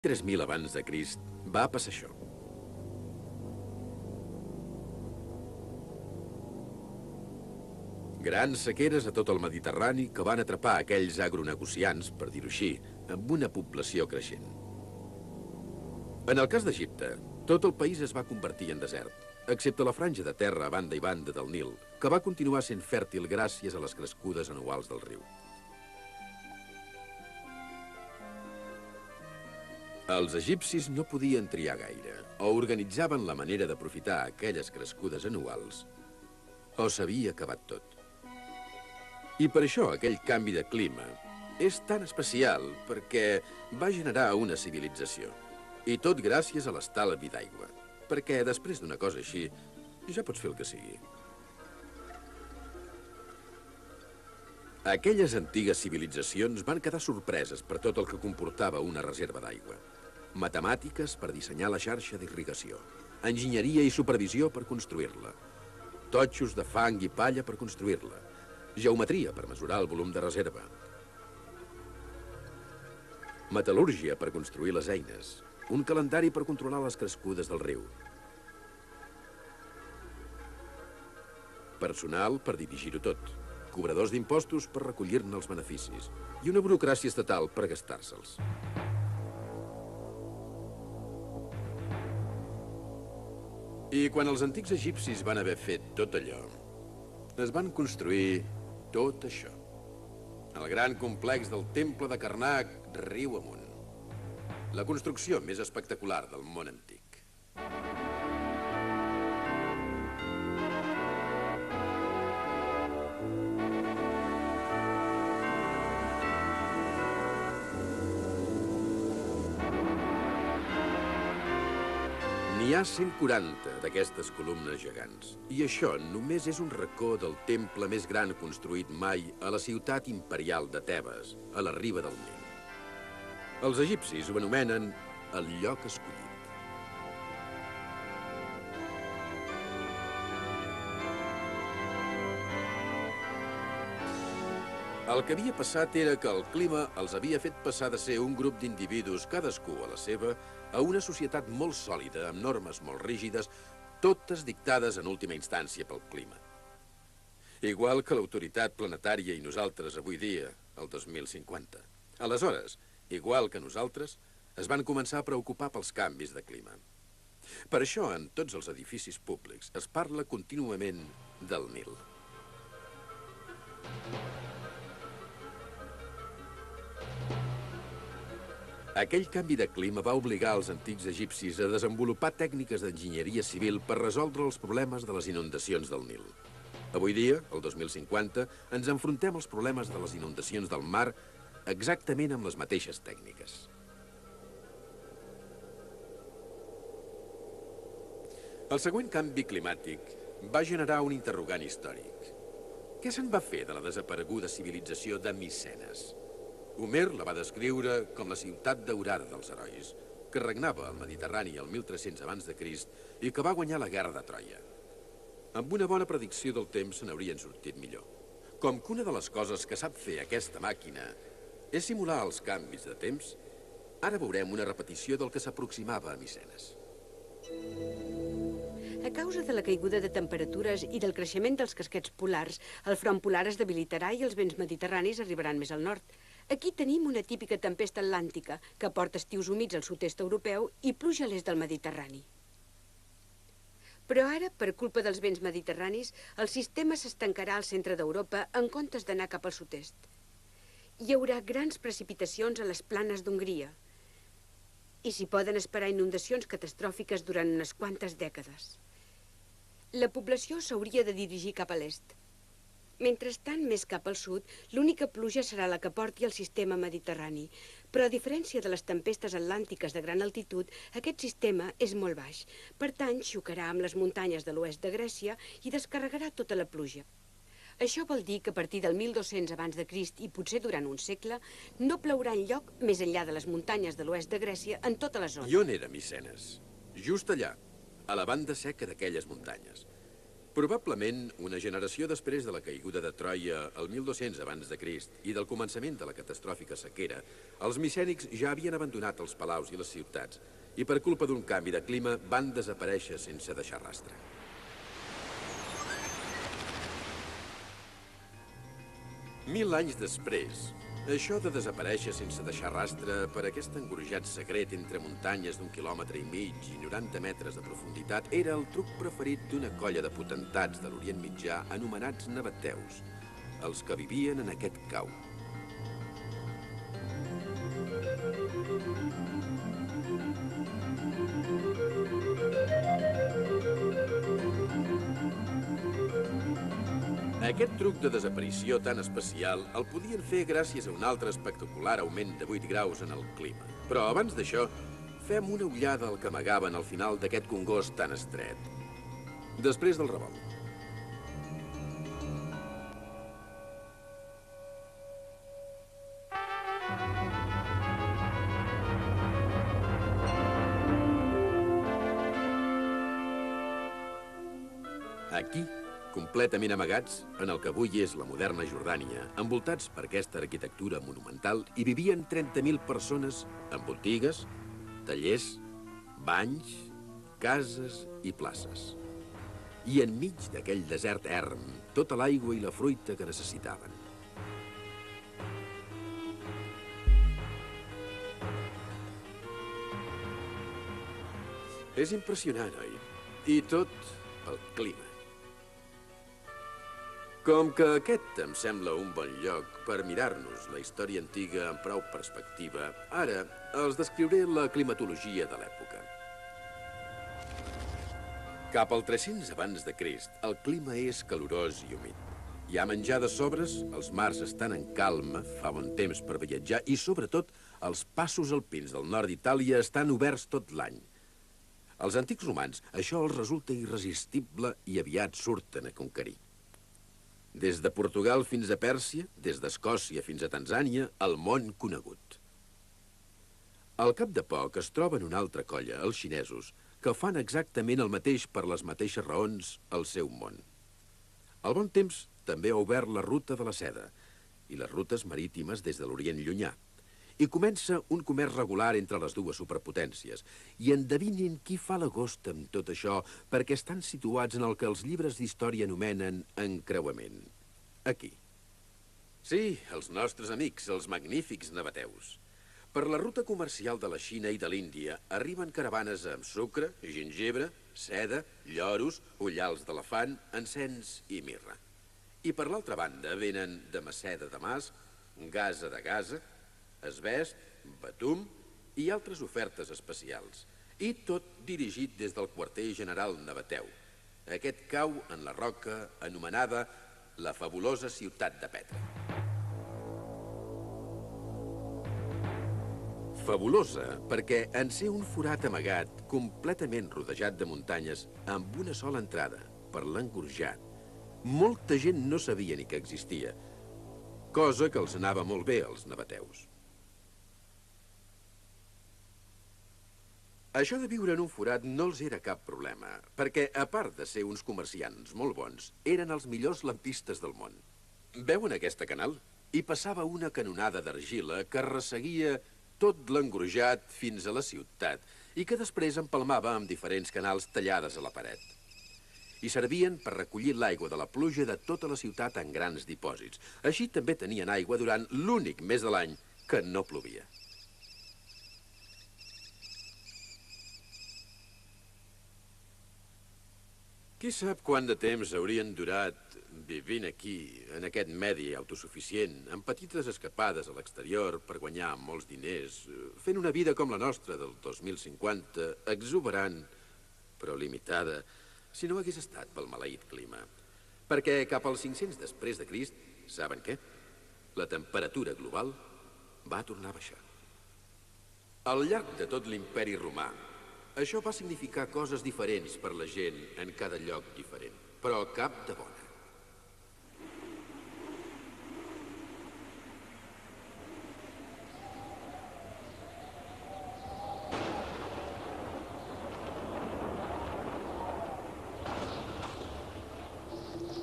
3.000 abans de Crist va passar això. Grans sequeres a tot el Mediterrani que van atrapar aquells agronegociants, per dir-ho així, amb una població creixent. En el cas d'Egipte, tot el país es va convertir en desert, excepte la franja de terra a banda i banda del Nil, que va continuar sent fèrtil gràcies a les crescudes anuals del riu. Els egipcis no podien triar gaire, o organitzaven la manera d'aprofitar aquelles crescudes anuals, o s'havia acabat tot. I per això aquell canvi de clima és tan especial, perquè va generar una civilització. I tot gràcies a l'estalvi d'aigua, perquè després d'una cosa així ja pots fer el que sigui. Aquelles antigues civilitzacions van quedar sorpreses per tot el que comportava una reserva d'aigua. Matemàtiques per dissenyar la xarxa d'irrigació, enginyeria i supervisió per construir-la, totxos de fang i palla per construir-la, geometria per mesurar el volum de reserva, metal·lúrgia per construir les eines, un calendari per controlar les crescudes del riu, personal per dirigir-ho tot, cobradors d'impostos per recollir-ne els beneficis i una burocràcia estatal per gastar-se'ls. I quan els antics egipcis van haver fet tot allò, es van construir tot això. El gran complex del temple de Karnak, riu amunt. La construcció més espectacular del món antic. N'hi ha 140 d'aquestes columnes gegants, i això només és un racó del temple més gran construït mai a la ciutat imperial de Tebes, a la riba del Nil. Els egipcis ho anomenen el lloc escollit. El que havia passat era que el clima els havia fet passar de ser un grup d'individus, cadascú a la seva, a una societat molt sòlida, amb normes molt rígides, totes dictades en última instància pel clima. Igual que l'autoritat planetària i nosaltres avui dia, el 2050. Aleshores, igual que nosaltres, es van començar a preocupar pels canvis de clima. Per això, en tots els edificis públics es parla contínuament del Nil. Aquell canvi de clima va obligar els antics egipcis a desenvolupar tècniques d'enginyeria civil per resoldre els problemes de les inundacions del Nil. Avui dia, el 2050, ens enfrontem als problemes de les inundacions del mar exactament amb les mateixes tècniques. El següent canvi climàtic va generar un interrogant històric. Què se'n va fer de la desapareguda civilització de Micenes? Homer la va descriure com la ciutat daurada dels herois, que regnava al Mediterrani el 1300 abans de Crist i que va guanyar la guerra de Troia. Amb una bona predicció del temps se n'haurien sortit millor. Com que una de les coses que sap fer aquesta màquina és simular els canvis de temps, ara veurem una repetició del que s'aproximava a Micenes. A causa de la caiguda de temperatures i del creixement dels casquets polars, el front polar es debilitarà i els vents mediterranis arribaran més al nord. Aquí tenim una típica tempesta atlàntica que porta estius humits al sud-est europeu i pluja a l'est del Mediterrani. Però ara, per culpa dels vents mediterranis, el sistema s'estancarà al centre d'Europa en comptes d'anar cap al sud-est. Hi haurà grans precipitacions a les planes d'Hongria i s'hi poden esperar inundacions catastròfiques durant unes quantes dècades. La població s'hauria de dirigir cap a l'est. Mentrestant, més cap al sud, l'única pluja serà la que porti al sistema mediterrani. Però a diferència de les tempestes atlàntiques de gran altitud, aquest sistema és molt baix. Per tant, xocarà amb les muntanyes de l'oest de Grècia i descarregarà tota la pluja. Això vol dir que a partir del 1200 abans de Crist i potser durant un segle, no plourà enlloc més enllà de les muntanyes de l'oest de Grècia en tota la zona. I on era Micenes? Just allà, a la banda seca d'aquelles muntanyes. Probablement, una generació després de la caiguda de Troia el 1200 abans de Crist i del començament de la catastròfica sequera, els micènics ja havien abandonat els palaus i les ciutats i per culpa d'un canvi de clima van desaparèixer sense deixar rastre. 1000 anys després, això de desaparèixer sense deixar rastre per aquest engorjat secret entre muntanyes d'1,5 quilòmetre i 90 metres de profunditat era el truc preferit d'una colla de potentats de l'Orient Mitjà anomenats nabateus, els que vivien en aquest cau. Aquest truc de desaparició tan especial el podien fer gràcies a un altre espectacular augment de 8 graus en el clima. Però abans d'això, fem una ullada al que amagaven al final d'aquest congost tan estret. Després del revolt. Aquí, completament amagats en el que avui és la moderna Jordània, envoltats per aquesta arquitectura monumental, hi vivien 30.000 persones amb botigues, tallers, banys, cases i places. I enmig d'aquell desert erm, tota l'aigua i la fruita que necessitaven. És impressionant, oi? I tot pel clima. Com que aquest em sembla un bon lloc per mirar-nos la història antiga amb prou perspectiva, ara els descriuré la climatologia de l'època. Cap al 300 abans de Crist, el clima és calorós i humit. Hi ha menjar de sobres, els mars estan en calma, fa bon temps per viatjar i, sobretot, els passos alpins del nord d'Itàlia estan oberts tot l'any. Als antics romans això els resulta irresistible i aviat surten a conquerir. Des de Portugal fins a Pèrsia, des d'Escòcia fins a Tanzània, el món conegut. Al cap de poc es troben una altra colla, els xinesos, que fan exactament el mateix per les mateixes raons al seu món. El bon temps també ha obert la ruta de la seda i les rutes marítimes des de l'Orient Llunyà. I comença un comerç regular entre les dues superpotències. I endevinin qui fa l'agost amb tot això, perquè estan situats en el que els llibres d'història anomenen encreuament. Aquí. Sí, els nostres amics, els magnífics nabateus. Per la ruta comercial de la Xina i de l'Índia arriben caravanes amb sucre, gingebre, seda, lloros, ullals d'elefant, encens i mirra. I per l'altra banda venen de Maceda de Damasc, Gaza de Gaza, Asbest, Batum i altres ofertes especials. I tot dirigit des del quarter general nabateu. Aquest cau en la roca anomenada la fabulosa ciutat de Petra. Fabulosa perquè en ser un forat amagat, completament rodejat de muntanyes, amb una sola entrada, per l'engorjat, molta gent no sabia ni que existia, cosa que els anava molt bé als nabateus. Això de viure en un forat no els era cap problema, perquè, a part de ser uns comerciants molt bons, eren els millors lampistes del món. Veuen aquesta canal? Hi passava una canonada d'argila que resseguia tot l'engrojat fins a la ciutat i que després empalmava amb diferents canals tallades a la paret. I servien per recollir l'aigua de la pluja de tota la ciutat en grans dipòsits. Així també tenien aigua durant l'únic mes de l'any que no plovia. Qui sap quant de temps haurien durat vivint aquí, en aquest medi autosuficient, amb petites escapades a l'exterior per guanyar molts diners, fent una vida com la nostra del 2050, exuberant, però limitada, si no hagués estat pel maleït clima. Perquè cap als 500 després de Crist, saben què? La temperatura global va tornar a baixar. Al llarg de tot l'imperi romà, això va significar coses diferents per la gent en cada lloc diferent, però cap de bona.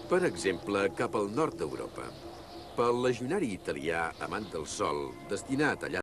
Per exemple, cap al nord d'Europa. Pel legionari italià, amant del sol, destinat allà